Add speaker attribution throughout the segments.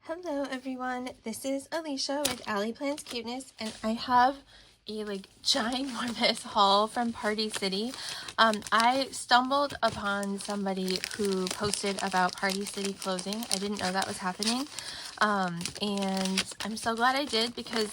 Speaker 1: Hello everyone, this is Alicia with Ali.plans.cuteness, and I have a ginormous haul from Party City. I stumbled upon somebody who posted about Party City closing. I didn't know that was happening, and I'm so glad I did, because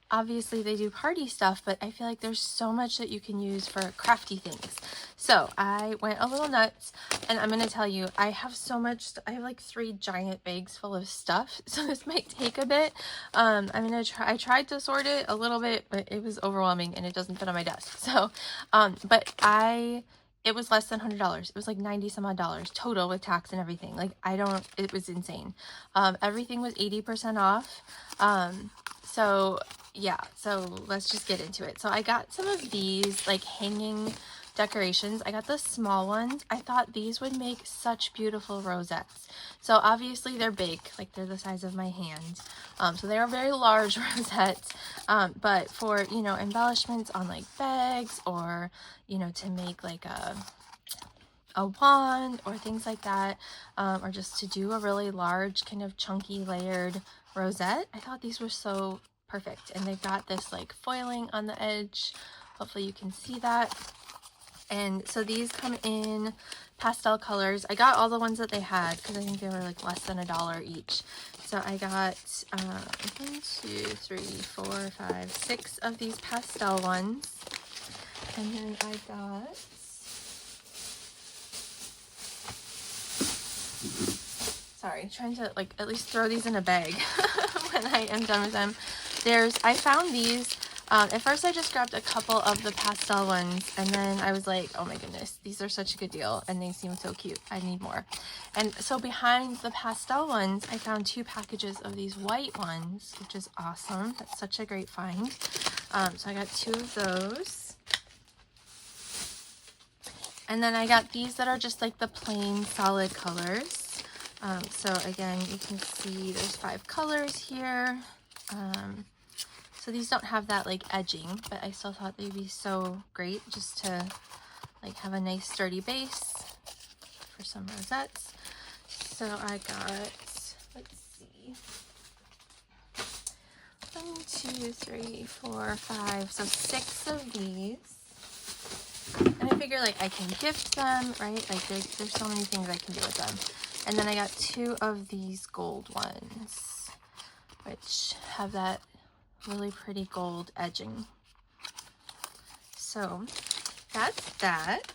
Speaker 1: obviously they do party stuff, but I feel like there's so much that you can use for crafty things. So I went a little nuts, and I'm gonna tell you, I have so much. I have like 3 giant bags full of stuff, so this might take a bit. I tried to sort it a little bit, but it was overwhelming and it doesn't fit on my desk. So it was less than $100. It was like 90 some odd dollars total with tax and everything. It was insane. Everything was 80% off. So yeah, so let's just get into it. So I got some of these hanging decorations. I got the small ones. I thought these would make such beautiful rosettes. So obviously they're big, they're the size of my hand. So they are very large rosettes. But for, embellishments on bags, or, to make a wand or things like that, or just to do a really large kind of chunky layered rosette, I thought these were so perfect. And they've got this foiling on the edge. Hopefully you can see that. And so these come in pastel colors. I got all the ones that they had because I think they were less than $1 each. So I got 1, 2, 3, 4, 5, 6 of these pastel ones. And then I got trying to at least throw these in a bag when I am done with them. I found these. At first I just grabbed a couple of the pastel ones, and then I was like, oh my goodness, these are such a good deal and they seem so cute. I need more. And so behind the pastel ones, I found 2 packages of these white ones, which is awesome. That's such a great find. So I got 2 of those. And then I got these that are just the plain solid colors. So again, you can see there's 5 colors here. So these don't have that edging, but I still thought they'd be so great just to have a nice sturdy base for some rosettes. So I got, let's see, 1, 2, 3, 4, 5, so 6 of these. And I figure I can gift them, right? There's so many things I can do with them. And then I got 2 of these gold ones, which have that really pretty gold edging. So that's that.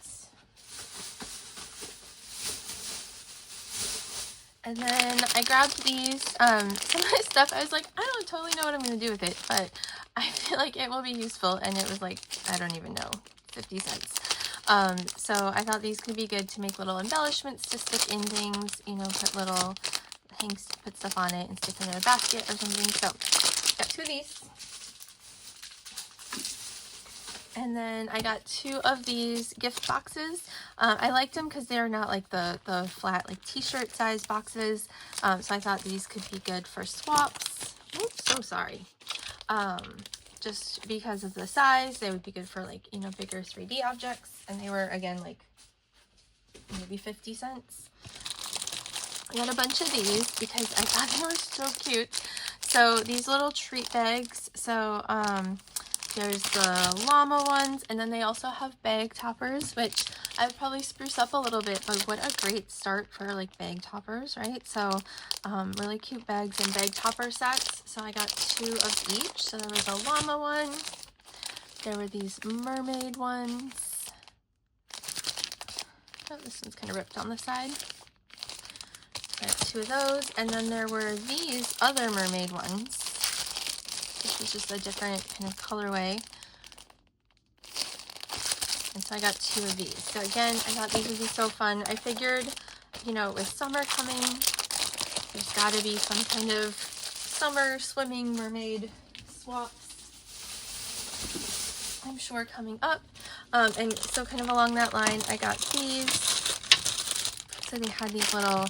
Speaker 1: And then I grabbed these, some of this stuff. I was like, I don't totally know what I'm going to do with it, but I feel like it will be useful. And it was I don't even know, 50 cents. So I thought these could be good to make little embellishments to stick in things, put little things to put stuff on it and stick in a basket or something. So got 2 of these. And then I got 2 of these gift boxes. I liked them because they're not the flat t-shirt size boxes. So I thought these could be good for swaps. Oops, so sorry. Just because of the size, they would be good for bigger 3D objects. And they were, again, maybe 50 cents. I got a bunch of these because I thought they were so cute. So these little treat bags. So there's the llama ones, and then they also have bag toppers, which I would probably spruce up a little bit, but what a great start for bag toppers, right? So really cute bags and bag topper sets. So I got 2 of each. So there was a llama one. There were these mermaid ones. Oh, this one's kind of ripped on the side. I got 2 of those. And then there were these other mermaid ones. This was just a different kind of colorway. And so I got 2 of these. So again, I thought these would be so fun. I figured, with summer coming, there's got to be some kind of summer swimming mermaid swaps, I'm sure, coming up. And so kind of along that line, I got these. So they had these little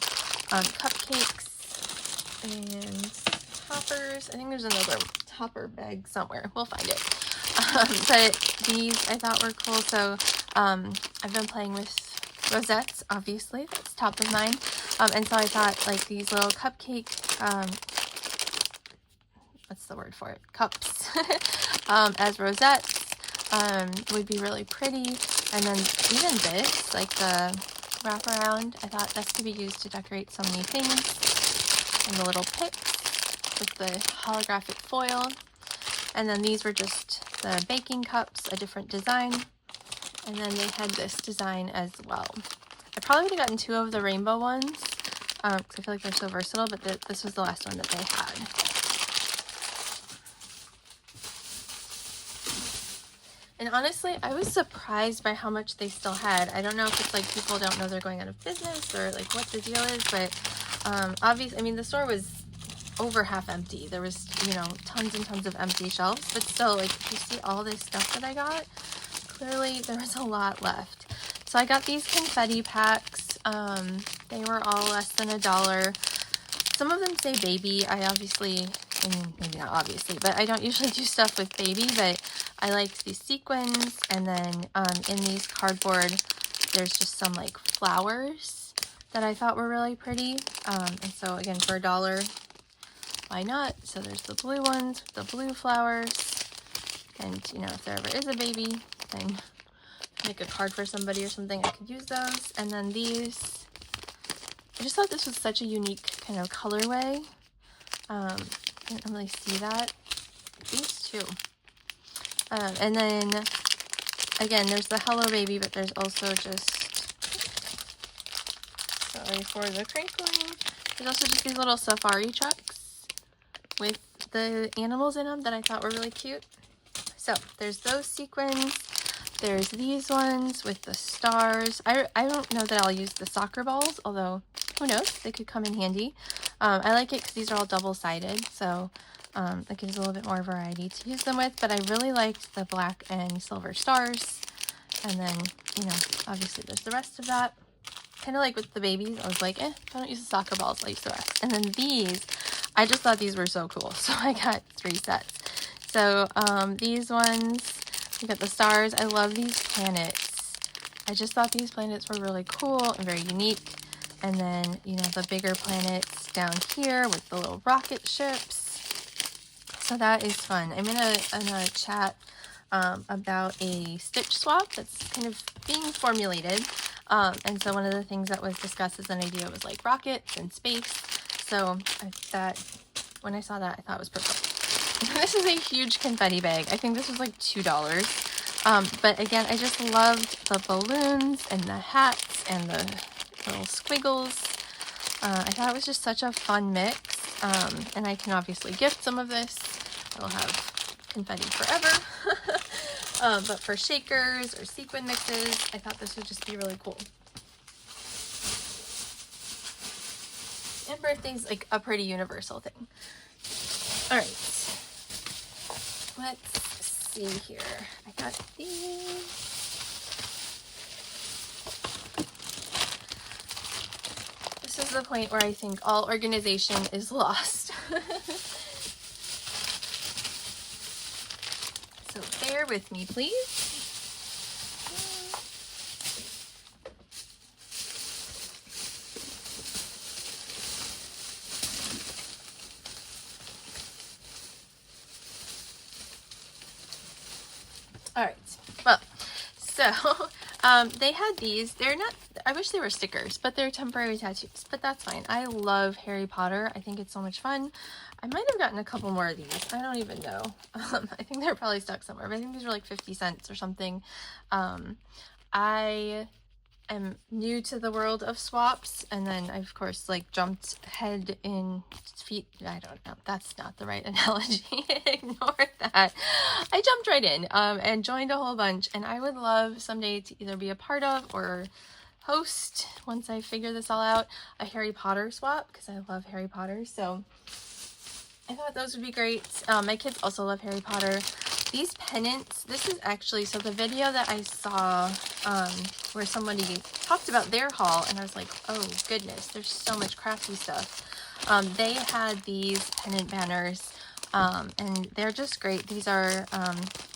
Speaker 1: cupcakes and toppers. I think there's another topper bag somewhere. We'll find it. But these I thought were cool. So I've been playing with rosettes, obviously. That's top of mind. And so I thought these little cupcake what's the word for it? Cups as rosettes would be really pretty. And then even this, like the wraparound, I thought this could be used to decorate so many things. And the little picks with the holographic foil. And then these were just the baking cups, a different design. And then they had this design as well. I probably would have gotten 2 of the rainbow ones because I feel like they're so versatile, but this was the last one that they had. And honestly, I was surprised by how much they still had. I don't know if it's like people don't know they're going out of business or like what the deal is, but obviously, I mean, the store was over half empty. There was, you know, tons and tons of empty shelves, but still, like, if you see all this stuff that I got, clearly there was a lot left. So I got these confetti packs. They were all less than $1. Some of them say baby. I obviously, I mean, maybe not obviously, but I don't usually do stuff with baby, but I liked these sequins. And then in these cardboard, there's just some like flowers that I thought were really pretty. And so again, for $1, why not? So there's the blue ones with the blue flowers. And, you know, if there ever is a baby, then make a card for somebody or something, I could use those. And then these, I just thought this was such a unique kind of colorway. I didn't really see that. These two. And then, again, there's the Hello Baby, but there's also just, sorry for the crinkling, there's also just these little safari trucks with the animals in them that I thought were really cute. So there's those sequins. There's these ones with the stars. I don't know that I'll use the soccer balls, although who knows, they could come in handy. I like it because these are all double-sided, so that gives a little bit more variety to use them with. But I really liked the black and silver stars. And then, you know, obviously there's the rest of that. Kind of like with the babies, I was like, if I don't use the soccer balls, I'll use the rest. And then these, I just thought these were so cool, so I got 3 sets. So these ones, we got the stars. I love these planets. I just thought these planets were really cool and very unique. And then, you know, the bigger planets down here with the little rocket ships. So that is fun. I'm in a chat about a stitch swap that's kind of being formulated. And so one of the things that was discussed as an idea was like rockets and space. So when I saw that, I thought it was perfect. This is a huge confetti bag. I think this was like $2. But again, I just loved the balloons and the hats and the little squiggles. I thought it was just such a fun mix. And I can obviously gift some of this. I'll have confetti forever. But for shakers or sequin mixes, I thought this would just be really cool. And birthday's like a pretty universal thing. All right. Let's see here. I got these. This is the point where I think all organization is lost. So bear with me, please. All right, well, so they had these. They're not, I wish they were stickers, but they're temporary tattoos, but that's fine. I love Harry Potter. I think it's so much fun. I might have gotten a couple more of these. I don't even know. I think they're probably stuck somewhere, but I think these were like 50 cents or something. I am new to the world of swaps, and then I of course like jumped head in feet. I don't know, that's not the right analogy. Ignore that. I jumped right in and joined a whole bunch, and I would love someday to either be a part of or host, once I figure this all out, a Harry Potter swap, because I love Harry Potter. So I thought those would be great. My kids also love Harry Potter. These pennants, this is actually, so the video that I saw where somebody talked about their haul, and I was like, oh goodness, there's so much crafty stuff. They had these pennant banners, and they're just great. These are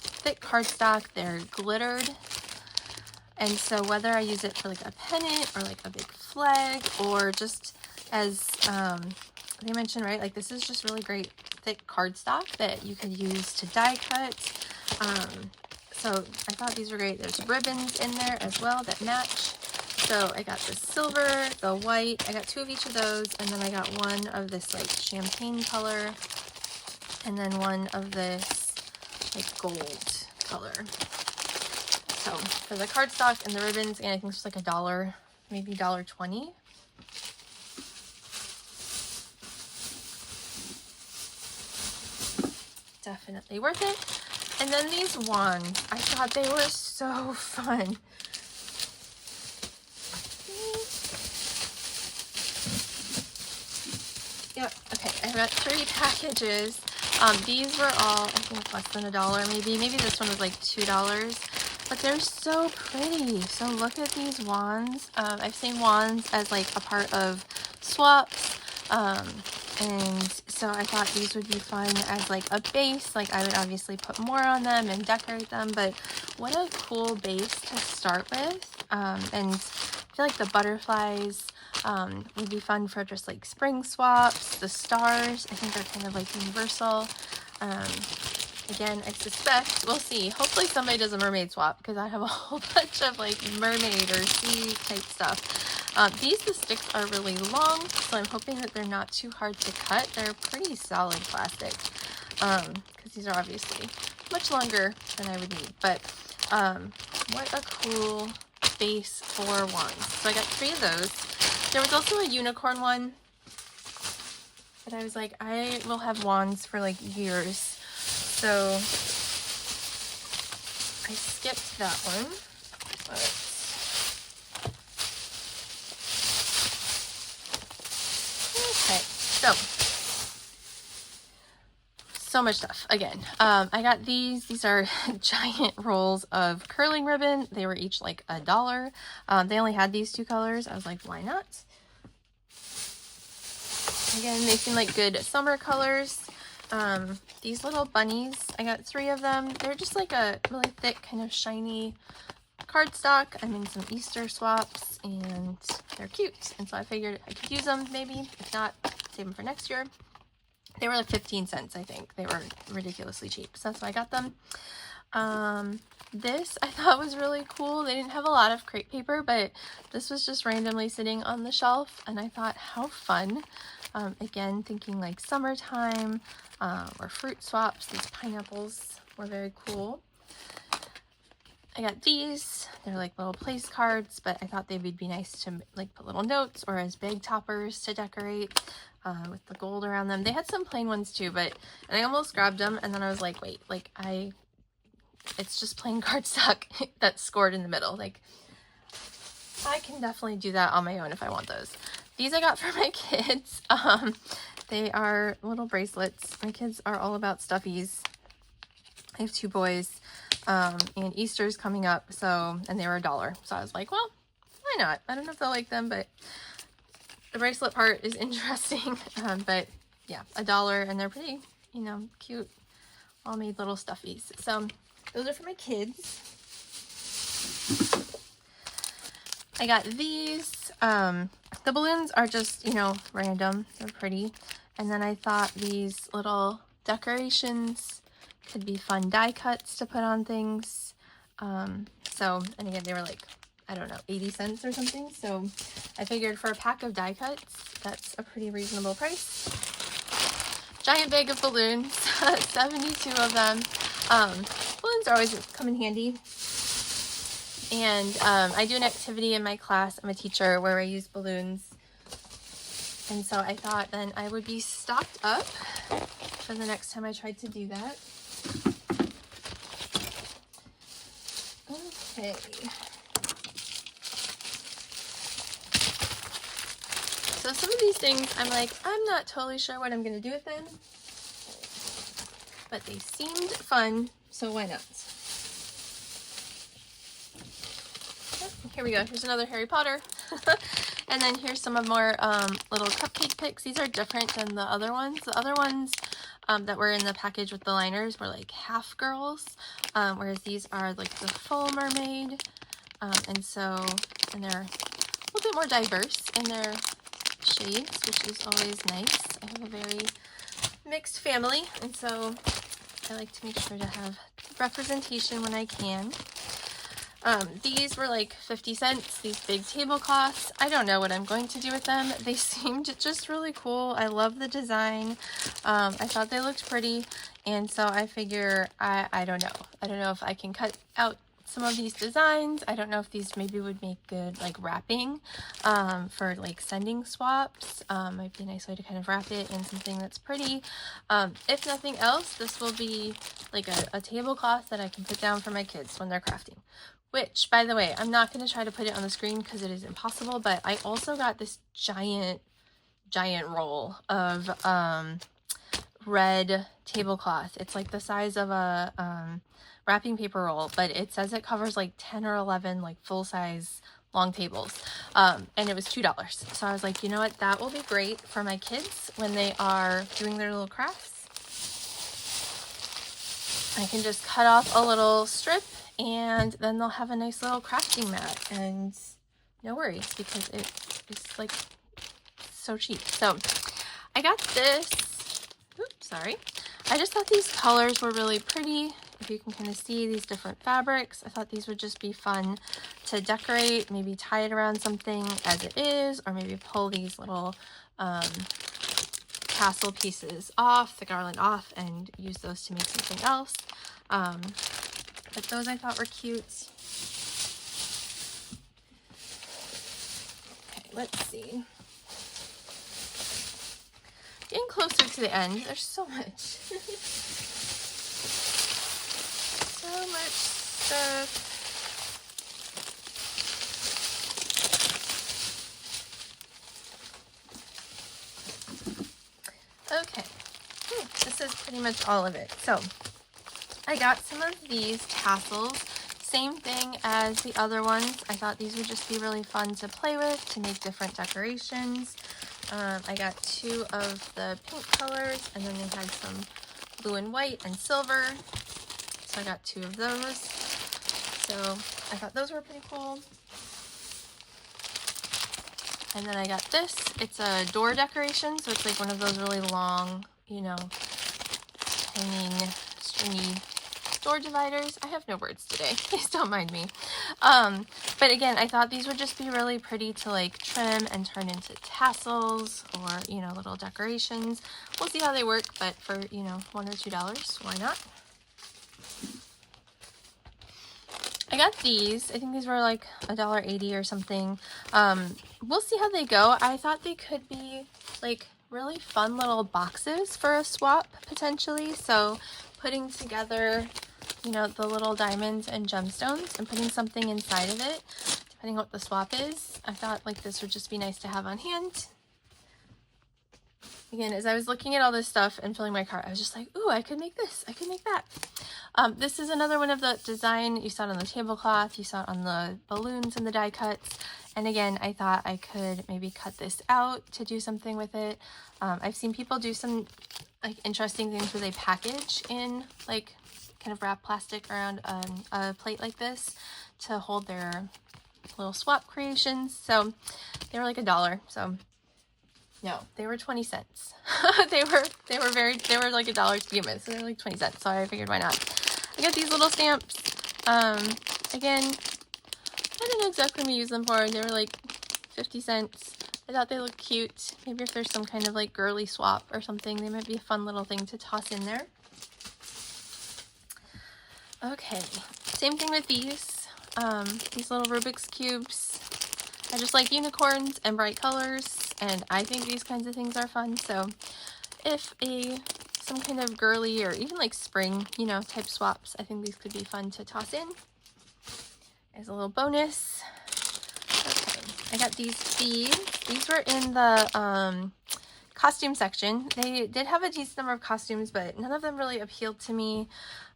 Speaker 1: thick cardstock, they're glittered, and so whether I use it for like a pennant or like a big flag, or just as they mentioned, right, like this is just really great thick cardstock that you could use to die cut. So I thought these were great. There's ribbons in there as well that match. So I got the silver, the white, I got 2 of each of those, and then I got one of this like champagne color, and then one of this like gold color. So for the cardstock and the ribbons, and I think it's like $1, maybe $1.20. Definitely worth it. And then these wands, I thought they were so fun. Yep, okay, I got 3 packages. These were all, I think, less than $1 maybe. Maybe this one was like $2. But they're so pretty. So look at these wands. I've seen wands as like a part of swaps. And so I thought these would be fun as like a base. Like I would obviously put more on them and decorate them, but what a cool base to start with. And I feel like the butterflies would be fun for just like spring swaps. The stars, I think, are kind of like universal. Again, I suspect, we'll see. Hopefully somebody does a mermaid swap, because I have a whole bunch of like mermaid or sea type stuff. The sticks are really long, so I'm hoping that they're not too hard to cut. They're pretty solid plastic, because these are obviously much longer than I would need. But what a cool base for wands. So I got 3 of those. There was also a unicorn one, but I was like, I will have wands for like years. So I skipped that one. Okay, so much stuff. Again, I got these. These are giant rolls of curling ribbon. They were each like $1. They only had these 2 colors. I was like, why not? Again, they seem like good summer colors. These little bunnies, I got 3 of them. They're just like a really thick, kind of shiny cardstock. I'm in some Easter swaps, and they're cute. And so I figured I could use them maybe. If not, save them for next year. They were like 15 cents, I think. They were ridiculously cheap. So that's why I got them. This I thought was really cool. They didn't have a lot of crepe paper, but this was just randomly sitting on the shelf, and I thought, how fun. Again, thinking like summertime or fruit swaps. These pineapples were very cool. I got these. They're like little place cards, but I thought they would be nice to like put little notes or as bag toppers to decorate with the gold around them. They had some plain ones too, and I almost grabbed them, and then I was like, wait, like it's just plain cardstock that's scored in the middle. Like, I can definitely do that on my own if I want those. These I got for my kids. They are little bracelets. My kids are all about stuffies. I have 2 boys, and Easter's coming up, and they were $1. So I was like, well, why not? I don't know if they'll like them, but the bracelet part is interesting. But yeah, $1, and they're pretty, cute, all made little stuffies. So those are for my kids. I got these. The balloons are just, random. They're pretty. And then I thought these little decorations could be fun die cuts to put on things. And again, they were like, I don't know, 80 cents or something. So I figured for a pack of die cuts, that's a pretty reasonable price. Giant bag of balloons, 72 of them. Balloons are always come in handy. And I do an activity in my class. I'm a teacher where I use balloons. And so I thought then I would be stocked up for the next time I tried to do that. Okay. So some of these things, I'm like, I'm not totally sure what I'm going to do with them. But they seemed fun, so why not? Here we go. Here's another Harry Potter. And then here's some of more little cupcake picks. These are different than the other ones. The other ones that were in the package with the liners were like half girls, whereas these are like the full mermaid. And they're a little bit more diverse in their shades, which is always nice. I have a very mixed family, and so I like to make sure to have representation when I can. These were like 50 cents, these big tablecloths. I don't know what I'm going to do with them. They seemed just really cool. I love the design. I thought they looked pretty, and so I figure, I don't know. I don't know if I can cut out some of these designs. I don't know if these maybe would make good like wrapping for like sending swaps. Might be a nice way to kind of wrap it in something that's pretty. If nothing else, this will be like a tablecloth that I can put down for my kids when they're crafting. Which, by the way, I'm not going to try to put it on the screen because it is impossible, but I also got this giant roll of red tablecloth. It's like the size of a wrapping paper roll, but it says it covers like 10 or 11 like full-size long tables, and it was $2. So I was like, you know what, that will be great for my kids when they are doing their little crafts. I can just cut off a little strip, and then they'll have a nice little crafting mat, and no worries because it is like so cheap. So I got this. Oops, sorry. I just thought these colors were really pretty. If you can kind of see these different fabrics, I thought these would just be fun to decorate, maybe tie it around something as it is, or maybe pull these little tassel pieces off, the garland off, and use those to make something else. But those I thought were cute. Okay, let's see. Getting closer to the end. There's so much. So much stuff. Okay, this is pretty much all of it. So I got some of these tassels, same thing as the other ones. I thought these would just be really fun to play with, to make different decorations. I got 2 of the pink colors, and then they had some blue and white and silver. So I got 2 of those. So I thought those were pretty cool. And then I got this. It's a door decoration, so it's like one of those really long, you know, hanging, stringy door dividers. I have no words today. Please don't mind me. But again, I thought these would just be really pretty to like trim and turn into tassels or, you know, little decorations. We'll see how they work, but for, you know, $1 or $2, why not? I got these. I think these were like $1.80 or something. We'll see how they go. I thought they could be like really fun little boxes for a swap potentially. So putting together, you know, the little diamonds and gemstones and putting something inside of it, depending on what the swap is, I thought like this would just be nice to have on hand. Again, as I was looking at all this stuff and filling my cart, I was just like, ooh, I could make this, I could make that. This is another one of the design. You saw it on the tablecloth, you saw it on the balloons and the die cuts. And again, I thought I could maybe cut this out to do something with it. I've seen people do some like interesting things where they package in like kind of wrap plastic around a plate like this to hold their little swap creations. So they were like $1. So no, they were 20 cents. they were like $1 to begin with, so they were like 20 cents. So I figured why not. I got these little stamps. Again, I don't know exactly what to use them for. They were like 50 cents. I thought they looked cute. Maybe if there's some kind of like girly swap or something, they might be a fun little thing to toss in there. Okay, same thing with these little Rubik's Cubes. I just like unicorns and bright colors, and I think these kinds of things are fun. So if some kind of girly or even like spring, you know, type swaps, I think these could be fun to toss in as a little bonus. Okay, I got these beads. These were in the costume section. They did have a decent number of costumes, but none of them really appealed to me.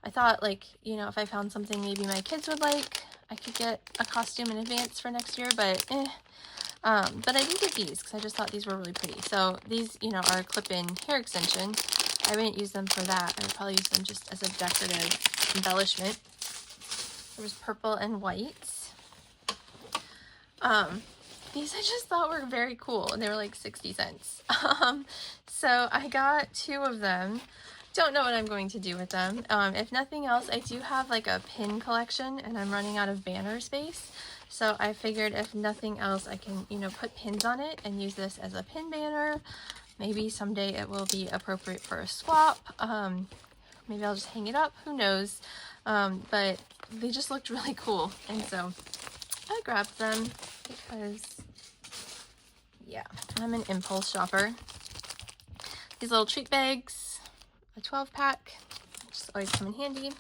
Speaker 1: I thought, like, you know, if I found something maybe my kids would like, I could get a costume in advance for next year, but but I did get these because I just thought these were really pretty. So these, you know, are a clip-in hair extension. I wouldn't use them for that. I would probably use them just as a decorative embellishment. There was purple and white. these I just thought were very cool, and they were like 60 cents. So I got 2 of them. Don't know what I'm going to do with them. If nothing else, I do have like a pin collection, and I'm running out of banner space. So I figured if nothing else, I can, you know, put pins on it and use this as a pin banner. Maybe someday it will be appropriate for a swap. Maybe I'll just hang it up, who knows. But they just looked really cool, and so I grabbed them because, yeah, I'm an impulse shopper. These little treat bags, a 12-pack, just always come in handy.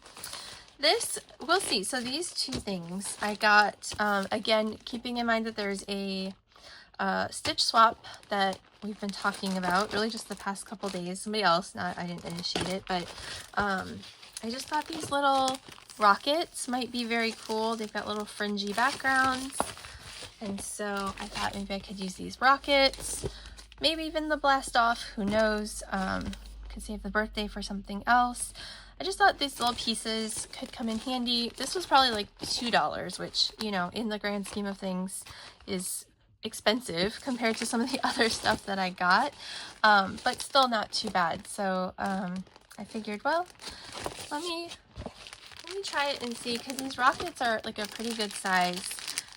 Speaker 1: This, we'll see. So these 2 things I got, again, keeping in mind that there's a stitch swap that we've been talking about, really just the past couple days. Somebody else, I didn't initiate it, but I just thought these little rockets might be very cool. They've got little fringy backgrounds, and so I thought maybe I could use these rockets, maybe even the blast off, who knows. Could save the birthday for something else. I just thought these little pieces could come in handy. This was probably like $2, which, you know, in the grand scheme of things is expensive compared to some of the other stuff that I got, but still not too bad. So I figured, well, let me try it and see, because these rockets are like a pretty good size,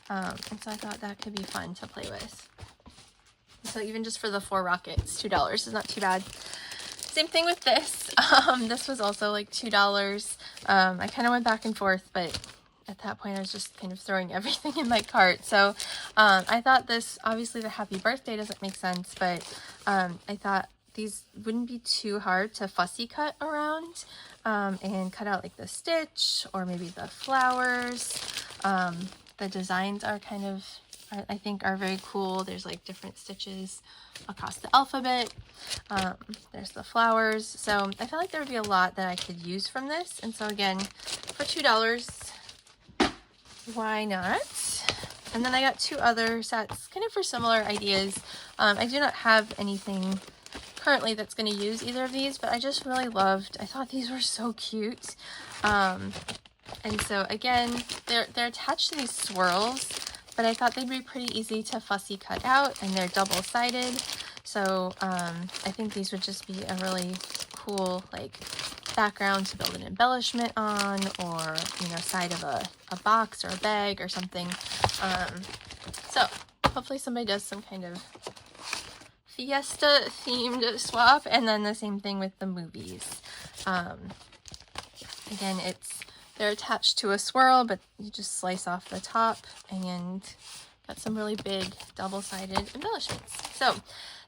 Speaker 1: and so I thought that could be fun to play with. So even just for the 4 rockets, $2 is not too bad. Same thing with this. This was also like $2. I kind of went back and forth, but at that point I was just kind of throwing everything in my cart. So I thought this, obviously the happy birthday doesn't make sense, but I thought these wouldn't be too hard to fussy cut around, and cut out like the stitch or maybe the flowers. The designs are kind of, I think, are very cool. There's like different stitches across the alphabet. There's the flowers. So I feel like there would be a lot that I could use from this. And so again, for $2, why not? And then I got 2 other sets kind of for similar ideas. I do not have anything currently that's going to use either of these, but I just really loved, I thought these were so cute. And so again, they're attached to these swirls, but I thought they'd be pretty easy to fussy cut out, and they're double-sided. So I think these would just be a really cool like background to build an embellishment on, or, you know, side of a box or a bag or something. So hopefully somebody does some kind of fiesta themed swap, and then the same thing with the movies. Again, they're attached to a swirl, but you just slice off the top, and got some really big double-sided embellishments. So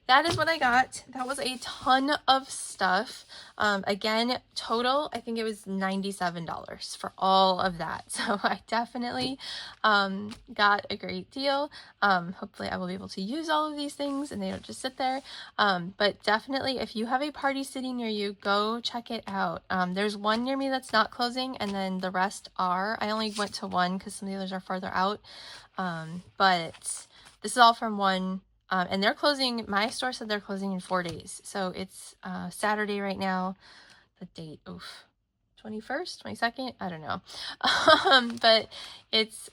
Speaker 1: that is what I got. That was a ton of stuff. Again, total, I think it was $97 for all of that. So I definitely got a great deal. Hopefully I will be able to use all of these things and they don't just sit there. But definitely, if you have a Party City near you, go check it out. There's one near me that's not closing, and then the rest are. I only went to one because some of the others are farther out. But this is all from one. And they're closing, my store said they're closing in 4 days. So it's Saturday right now. The date, 21st, 22nd, I don't know. But it's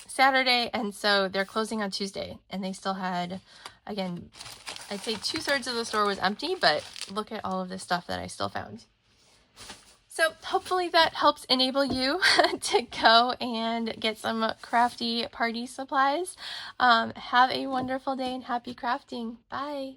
Speaker 1: Saturday, and so they're closing on Tuesday. And they still had, again, I'd say 2/3 of the store was empty, but look at all of this stuff that I still found. So hopefully that helps enable you to go and get some crafty party supplies. Have a wonderful day and happy crafting. Bye.